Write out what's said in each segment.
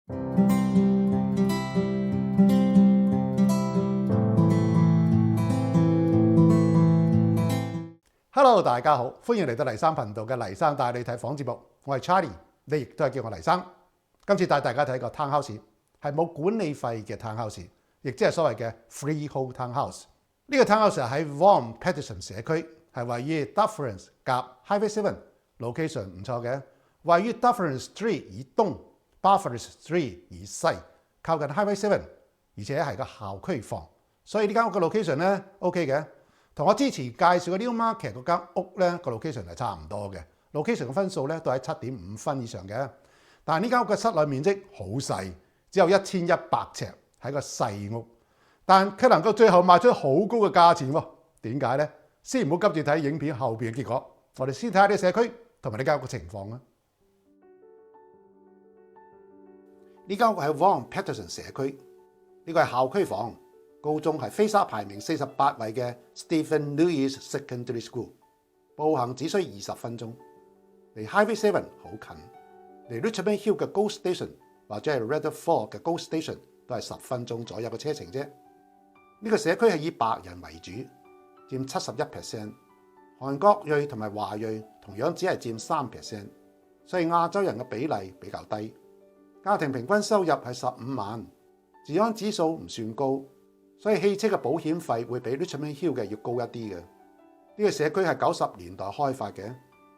Hello， 大家好，歡迎嚟到黎生頻道嘅黎生帶你睇房節目。我係 Charlie， 你亦都係叫我黎生。今次帶大家睇個 townhouse， 係冇管理費嘅 townhouse， 亦即係所謂嘅 freehold townhouse。呢個 townhouse 係喺 Vaughan Paterson 社區，係位於 Dufferin 夾 Highway 7，location 唔錯嘅。位於 Dufferin Street 以東 ，Bathurst Street 以西，靠近 Highway 7，而且係個校區房，所以呢間屋嘅 location 咧 OK 嘅。同我之前介紹嘅 Newmarket 嗰間屋咧個 location 係差唔多嘅 ，location 嘅分數咧都喺 7.5 分以上嘅。但係呢間屋嘅室內面積好細，只有1100尺，係個細屋。但佢能夠最後賣出好高嘅價錢喎？點解咧？先唔好急住睇影片後邊嘅結果，我哋先睇下啲社區同埋呢間屋嘅情況啦。呢間屋喺 Vaughan Paterson 社區，呢個係校區房。高中係菲沙排名48位嘅 Stephen Lewis Secondary School， 步行只需20分鐘，離 Highway 7好近，離 Richmond Hill 嘅 GO Station 或者係 Rutherford 嘅 GO Station 都係10分鐘左右嘅車程啫。呢個社區係以白人為主，佔 71%， 韓國裔同埋華裔同樣只係佔 3%， 所以亞洲人嘅比例比較低。家庭平均收入係15萬，治安指數唔算高。所以汽車嘅保險費會比 Richmond Hill 嘅要高一啲嘅。呢個社區係90年代開發嘅，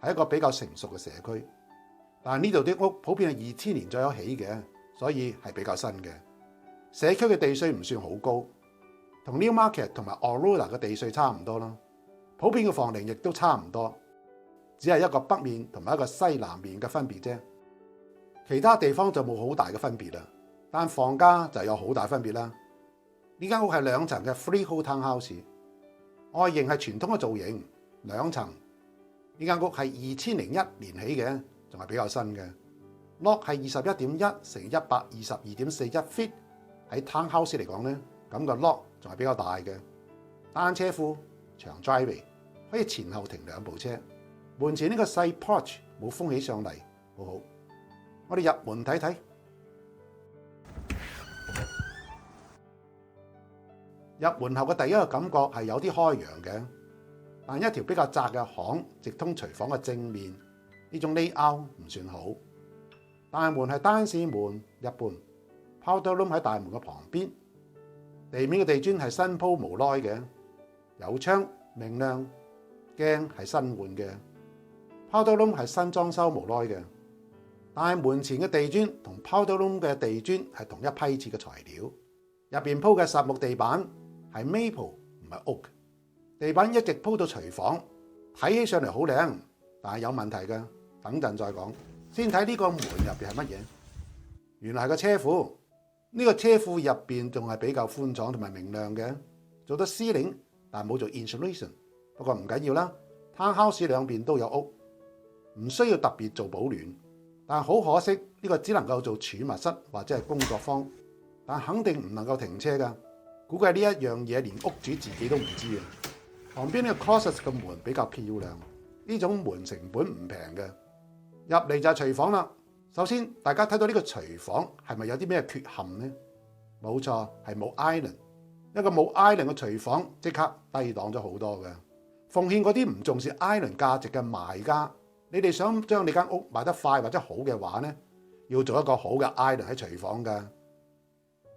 係一個比較成熟嘅社區。但係呢度啲屋普遍係2000年左右起嘅，所以係比較新嘅。社區嘅地稅唔算好高，同 Newmarket 同埋 Aurora 嘅地稅差唔多啦。普遍嘅房齡亦都差唔多，只係一個北面同埋一個西南面嘅分別啫。其他地方就冇好大嘅分別啦，但房價就有好大分別啦。呢間屋係2層嘅 freehold townhouse， 外形係傳統嘅造型，2層。呢間屋係2001年起嘅，仲係比較新嘅。lot 係21.1乘122.41 feet， 喺 townhouse 嚟講咧，咁個 lot 仲係比較大嘅。單車庫、長 driveway， 可以前後停2部車。門前呢個細 porch 冇封起上嚟，好好。我哋入門睇睇。入門後嘅第一個感覺係有啲開揚嘅，但一條比較窄嘅巷直通廚房嘅正面，呢種 layout 唔算好。大門係單線門一般 ，powder room 喺大門嘅旁邊，地面嘅地磚係新鋪無耐嘅，有窗明亮，鏡係新換嘅 ，powder room 係新裝修無耐嘅。大門前嘅地磚同 powder room 嘅地磚係同一批次嘅材料，入邊鋪嘅實木地板係 maple 唔係 oak， 地板一直鋪到廚房，睇起上嚟好靚，但係有問題嘅，等陣再講。先睇呢個門入邊係乜嘢？原來係個車庫，呢個車庫入邊仲係比較寬敞同埋明亮嘅，做得 ceiling， 但係冇做 insulation。不過唔緊要啦，townhouse 兩邊都有屋，唔需要特別做保暖。但係好可惜，呢個只能夠做儲物室或者係工作坊，但肯定唔能夠停車㗎。估計呢一樣嘢連屋主自己都唔知嘅。旁邊呢個 closet 嘅門比較漂亮，呢種門成本唔平嘅。入嚟就係廚房啦。首先大家睇到呢個廚房係咪有啲咩缺陷呢？冇錯，係冇 island。一個冇 island 嘅廚房即刻低檔咗好多嘅。奉勸嗰啲唔重視 island 價值嘅賣家，你哋想將你間屋賣得快或者好嘅話呢，要做一個好嘅 island 喺廚房㗎。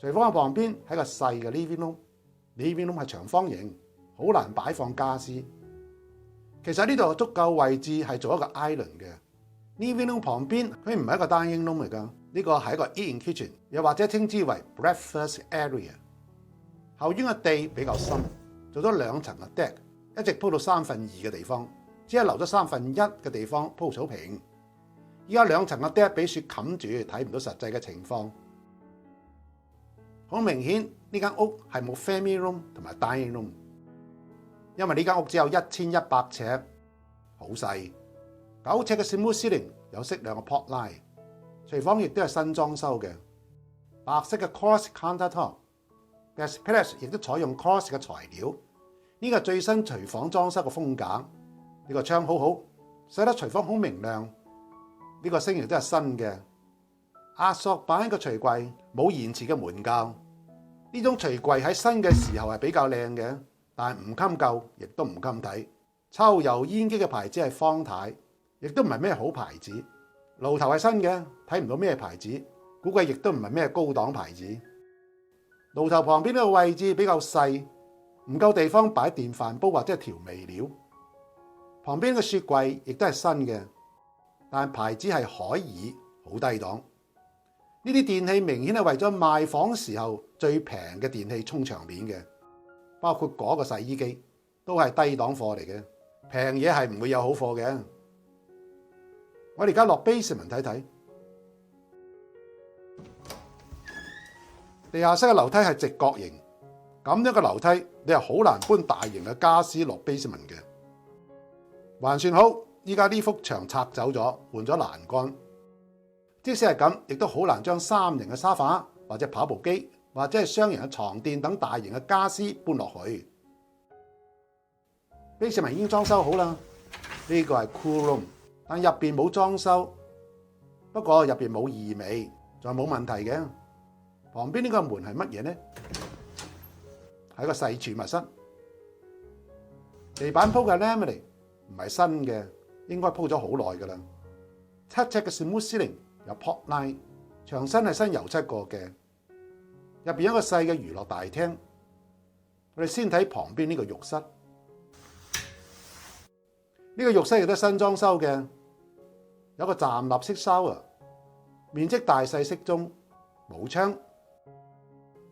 廚房嘅旁邊係個細嘅 living room，living room 係長方形，好難擺放家私。其實呢度足夠位置係做一個 island 嘅。living room 旁邊佢唔係一個 dining room 嚟㗎，呢個係一個 eat-in kitchen， 又或者稱之為 breakfast area。後院嘅地比較深，做咗2層嘅 deck， 一直鋪到2/3嘅地方，只係留咗1/3嘅地方鋪草坪。依家2層嘅 deck 俾雪冚住，睇唔到實際嘅情況。好明顯呢間屋係冇 family room 同埋 dining room， 因為呢間屋只有1100尺，好細。9尺嘅 smooth ceiling 有適量嘅 pot line， 廚房亦都係新裝修嘅，白色嘅 quartz countertop，gas pillars 亦都採用 quartz 嘅材料。呢個係最新廚房裝修嘅風格。呢個窗好好，使得廚房好明亮。呢個星亦都係新嘅。壓縮版嘅櫥櫃冇延遲嘅門鉸，呢種櫥櫃喺新嘅時候係比較靚嘅，但係唔襟舊，亦都唔襟睇。抽油煙機嘅牌子係方太，亦都唔係咩好牌子。爐頭係新嘅，睇唔到咩牌子，估計亦都唔係咩高檔牌子。爐頭旁邊呢個位置比較細，唔夠地方擺電飯煲或者係調味料。旁邊嘅雪櫃亦都係新嘅，但牌子係海爾，好低檔。呢啲電器明顯係為咗賣房時候最平嘅電器充場面嘅，包括嗰個洗衣機都係低檔貨嚟嘅，平嘢係唔會有好貨嘅。我哋而家落 basement 睇睇，地下室嘅樓梯係直角形，咁樣嘅樓梯你係好難搬大型嘅家私落 basement 嘅。還算好，依家呢幅牆拆走咗，換咗欄杆。即使係咁，亦都好難將3人嘅沙發或者跑步機或者係雙人嘅床墊等大型嘅家私搬落去。basement 已經裝修好啦，呢個係 cool room， 但入邊冇裝修，不過入邊冇異味，仲係冇問題嘅。旁邊呢個門係乜嘢呢？係個細儲物室。地板鋪嘅 laminate 唔係新嘅，應該鋪咗好耐㗎啦。7尺嘅 smooth ceiling 有 pop line， 牆身係新油漆過嘅。入邊有一個細嘅娛樂大廳。我哋先睇旁邊呢個浴室。呢個浴室亦都新裝修嘅，有個站立式 shower， 面積大細適中，冇窗。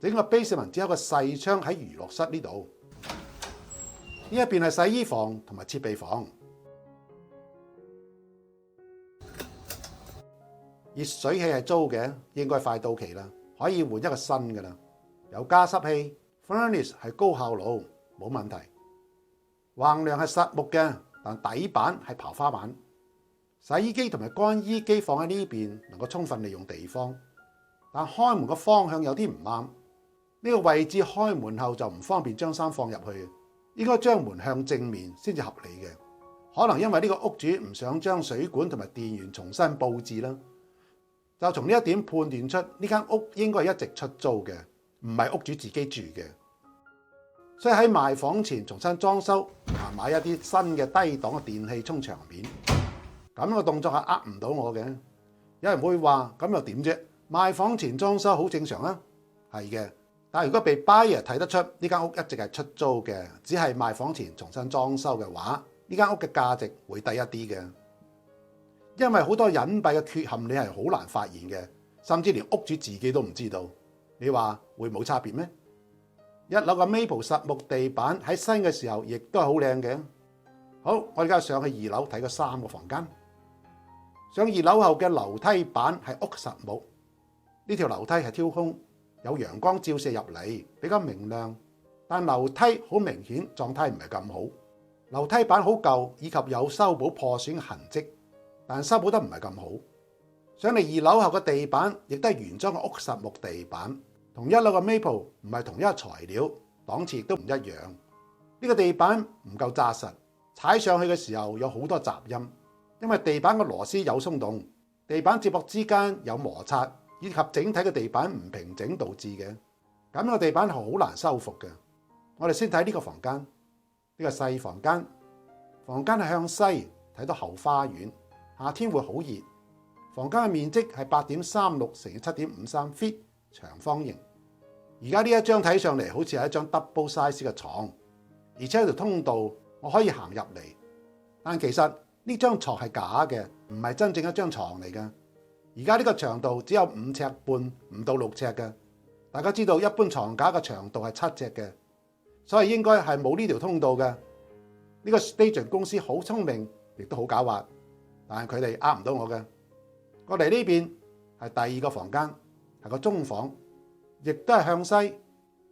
整個 basement 只有一個細窗喺娛樂室呢度。呢一邊係洗衣房同埋設備房。熱水器係租嘅，應該快到期啦，可以換一個新嘅啦。有加濕器 ，furnace 係高效爐，冇問題。橫梁係實木嘅，但底板係刨花板。洗衣機同埋乾衣機放喺呢邊，能夠充分利用地方。但開門嘅方向有啲唔啱，呢個位置開門後就唔方便將衫放入去，應該將門向正面先至合理嘅。可能因為呢個屋主唔想將水管同埋電源重新佈置啦。就從呢一點判斷出呢間屋應該係一直出租嘅，唔係屋主自己住嘅。所以喺賣房前重新裝修，買一啲新嘅低檔嘅電器充場面。咁個動作係呃唔到我嘅。有人會話咁又點啫？賣房前裝修好正常啊，係嘅。但係如果被 buyer 睇得出呢間屋一直係出租嘅，只係賣房前重新裝修嘅話，呢間屋嘅價值會低一啲嘅。因為好多隱蔽嘅缺陷你係好難發現嘅，甚至連屋主自己都唔知道。你話會冇差別咩？1樓嘅 maple 實木地板喺新嘅時候亦都係好靚嘅。好，我而家上去2樓睇個3個房間。上2樓後嘅樓梯板係屋實木，呢條樓梯係挑空，有陽光照射入嚟，比較明亮。但樓梯好明顯狀態唔係咁好，樓梯板好舊，以及有修補破損嘅痕跡，但修補得唔係咁好。上嚟2樓後嘅地板亦都係原裝嘅屋實木地板，同1樓嘅 maple 唔係同一個材料，檔次亦都唔一樣。呢個地板唔夠紮實，踩上去嘅時候有好多雜音，因為地板嘅螺絲有鬆動，地板接駁之間有摩擦，以及整體嘅地板唔平整導致嘅。咁個地板係好難修復嘅。我哋先睇呢個房間，呢個細房間，房間係向西睇到後花園，夏天會好熱。房間嘅面積係8.36乘以7.53 feet 長方形。而家呢一張睇上嚟好似係一張 double size 嘅床，而且有條通道我可以行入嚟。但其實呢張床係假嘅，唔係真正一張床嚟嘅。而家呢個長度只有5尺半，唔到6尺嘅。大家知道一般床架嘅長度係7尺嘅，所以應該係冇呢條通道嘅。呢個 staging 公司好聰明，亦都好狡猾，但係佢哋呃唔到我嘅。過嚟呢邊係第2個房間，係個中房，亦都係向西。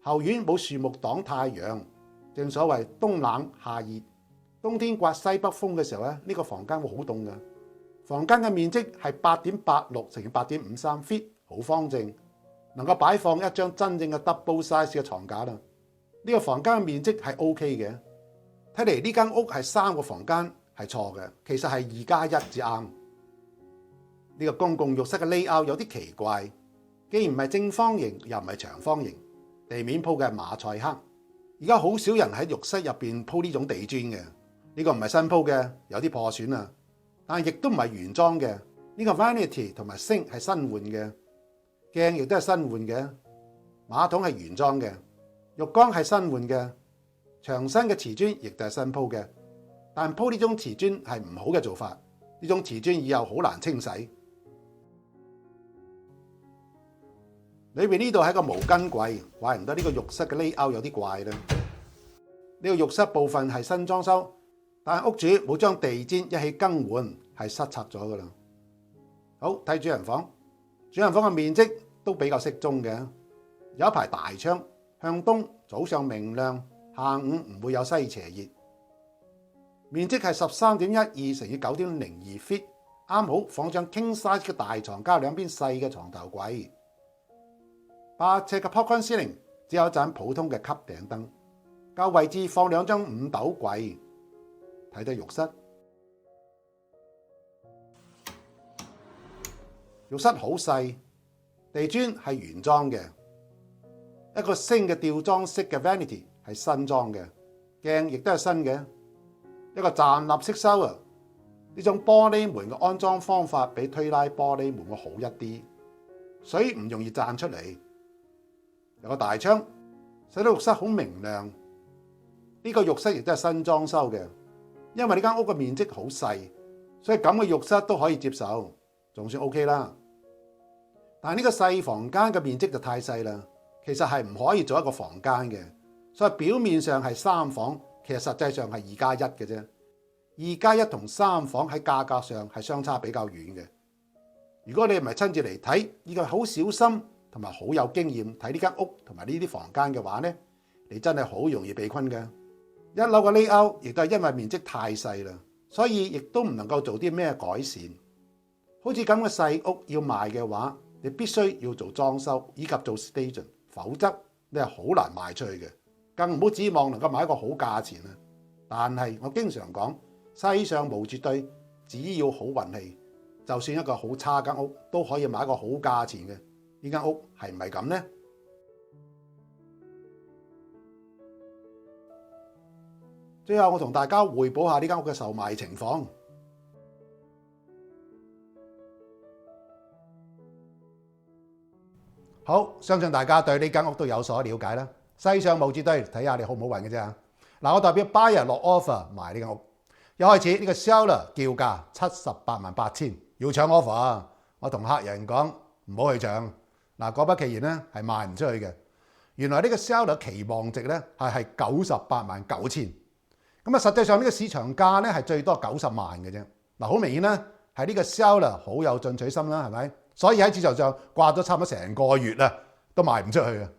後院冇樹木擋太陽，正所謂冬冷夏熱。冬天刮西北風嘅時候咧，呢個房間會好凍嘅。房間嘅面積係8.86乘以8.53 feet， 好方正，能夠擺放一張真正嘅 double size 嘅床架啦。呢個房間嘅面積係 OK 嘅。睇嚟呢間屋係3個房間係錯嘅，其實係2+1至啱。呢個公共浴室嘅 layout 有啲奇怪，既然唔係正方形，又唔係長方形，地面鋪嘅係馬賽克。而家好少人喺浴室入邊鋪呢種地磚嘅，呢個唔係新鋪嘅，有啲破損啊，但係亦都唔係原裝嘅。呢個 vanity 同埋 sink 係新換嘅，鏡亦都係新換嘅，馬桶係原裝嘅，浴缸係新換嘅，牆身嘅瓷磚亦都係新鋪嘅。但鋪呢種瓷磚係唔好嘅做法，呢種瓷磚以後好難清洗。裏邊呢度係個毛巾櫃，怪唔得呢個浴室嘅 layout 有啲怪啦。呢個浴室部分係新裝修，但係屋主冇將地氈一起更換，係失策咗噶啦。好，睇主人房，主人房嘅面積都比較適中嘅，有一排大窗向東，早上明亮，下午唔會有西斜熱。面積係13.12乘以9.02 feet， 啱好放張 king size 嘅大床加兩邊細嘅床頭櫃。8尺嘅 popcorn ceiling， 只有一盞普通嘅吸頂燈，較位置放兩張五斗櫃。睇睇浴室，浴室好細，地磚係原裝嘅，一個星嘅吊裝式嘅 vanity 係新裝嘅，鏡亦都係新嘅，一個站立式 shower。呢種玻璃門嘅安裝方法比推拉玻璃門會好一啲，水唔容易攢出嚟。有個大窗，使到浴室好明亮。呢個浴室亦都係新裝修嘅，因為呢間屋嘅面積好細，所以咁嘅浴室都可以接受，仲算 OK 啦。但係呢個細房間嘅面積就太細啦，其實係唔可以做一個房間嘅，所以表面上係3房，其實實際上係2+1嘅啫。2+1同3房喺價格上係相差比較遠嘅。如果你唔係親自嚟睇，而係好小心同埋好有經驗睇呢間屋同埋呢啲房間嘅話呢，你真係好容易被困嘅。一樓嘅 layout 亦都係因為面積太細啦，所以亦都唔能夠做啲咩改善。好似咁嘅細屋要賣嘅話，你必須要做裝修以及做 staging， 否則你係好難賣出去嘅，更唔好指望能夠買一個好價錢啊！但係我經常講，世上無絕對，只要好運氣，就算一個好差間屋都可以買一個好價錢嘅。呢間屋係唔係咁呢？最後我同大家匯報下呢間屋嘅售賣情況。好，相信大家對呢間屋都有所了解啦。世上無絕對，睇下你好唔好運嘅啫。嗱，我代表 buyer 落 offer 賣呢間屋。一開始呢個 seller 叫價788000，要搶 offer 啊！我同客人講唔好去搶。嗱，果不其然咧，係賣唔出去嘅。原來呢個 seller 期望值咧係989000，咁啊實際上呢個市場價咧係最多90萬嘅啫。嗱，好明顯咧係呢個 seller 好有進取心啦，係咪？所以喺市場上掛咗差唔多成個月啦，都賣唔出去啊。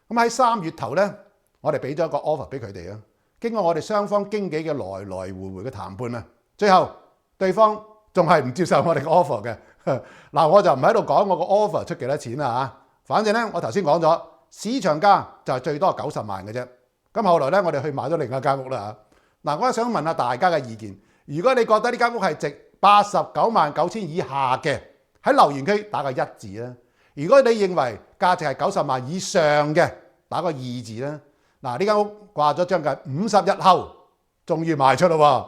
咁喺3月頭咧，我哋俾咗一個 offer 俾佢哋啊。經過我哋雙方經紀嘅來來回回嘅談判啊，最後對方仲係唔接受我哋嘅 offer 嘅。嗱，我就唔喺度講我個 offer 出幾多錢啦嚇。反正咧，我頭先講咗市場價就係最多90萬嘅啫。咁後來咧，我哋去買咗另一間屋啦嚇。嗱，我想問下大家嘅意見，如果你覺得呢間屋係值899000以下嘅，喺留言區打個1字啦。如果你認為價值係90萬以上嘅，打個2字啦。嗱，呢間屋掛咗將近50日後，終於賣出啦喎！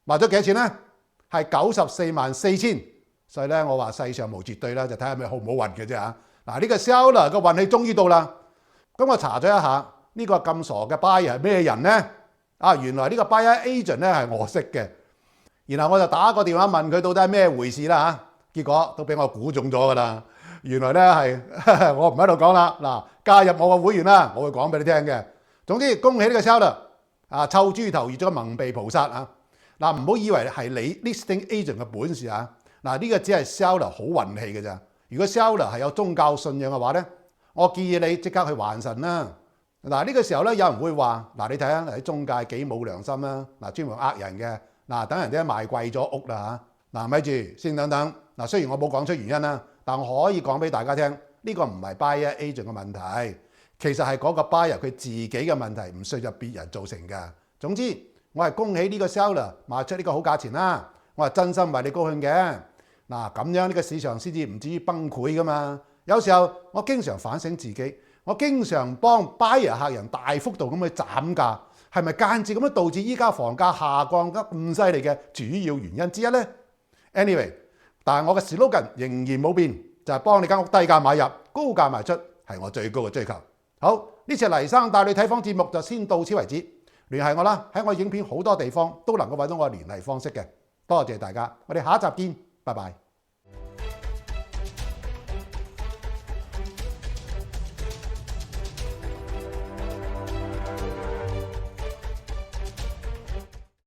賣咗幾多錢咧？係944000。所以咧，我話世上無絕對啦，就睇下咩好唔好運嘅啫嚇。嗱，呢個 seller 個運氣終於到啦。咁我查咗一下，呢個咁傻嘅 buyer 係咩人咧？啊，原來呢個 buyer agent 咧係我識嘅。然後我就打個電話問佢到底係咩回事啦嚇。結果都俾我估中咗㗎啦。原來咧係我唔喺度講啦。嗱，加入我個會員啦，我會講俾你聽嘅。總之恭喜呢個 seller 啊，臭豬頭遇咗蒙蔽菩薩啊！嗱，唔好以為係你 listing agent 嘅本事啊！嗱，呢個只係 seller 好運氣嘅咋。如果 seller 係有宗教信仰嘅話咧，我建議你即刻去還神啦。嗱，呢個時候咧，有人會話：嗱，你睇下喺中介幾冇良心啦！嗱，專門呃人嘅。嗱，等人哋賣貴咗屋啦嚇。嗱，咪住先等等。嗱，雖然我冇講出原因啦，但我可以講俾大家聽，呢個唔係 buyer agent 嘅問題。其實係嗰個 buyer 佢自己嘅問題，唔需要別人造成㗎。總之，我係恭喜呢個 seller 賣出呢個好價錢啦，我係真心為你高興嘅。嗱，咁樣呢個市場先至唔至於崩潰噶嘛。有時候我經常反省自己，我經常幫 buyer 客人大幅度咁去斬價，係咪間接咁樣導致依家房價下降得咁犀利嘅主要原因之一呢？ Anyway， 但係我嘅 slogan 仍然冇變，就係幫你間屋低價買入，高價賣出，係我最高嘅追求。好，呢次黎生帶你睇房節目就先到此為止。聯繫我啦，喺我影片好多地方都能夠揾到我嘅聯繫方式嘅。多謝大家，我哋下一集見，拜拜。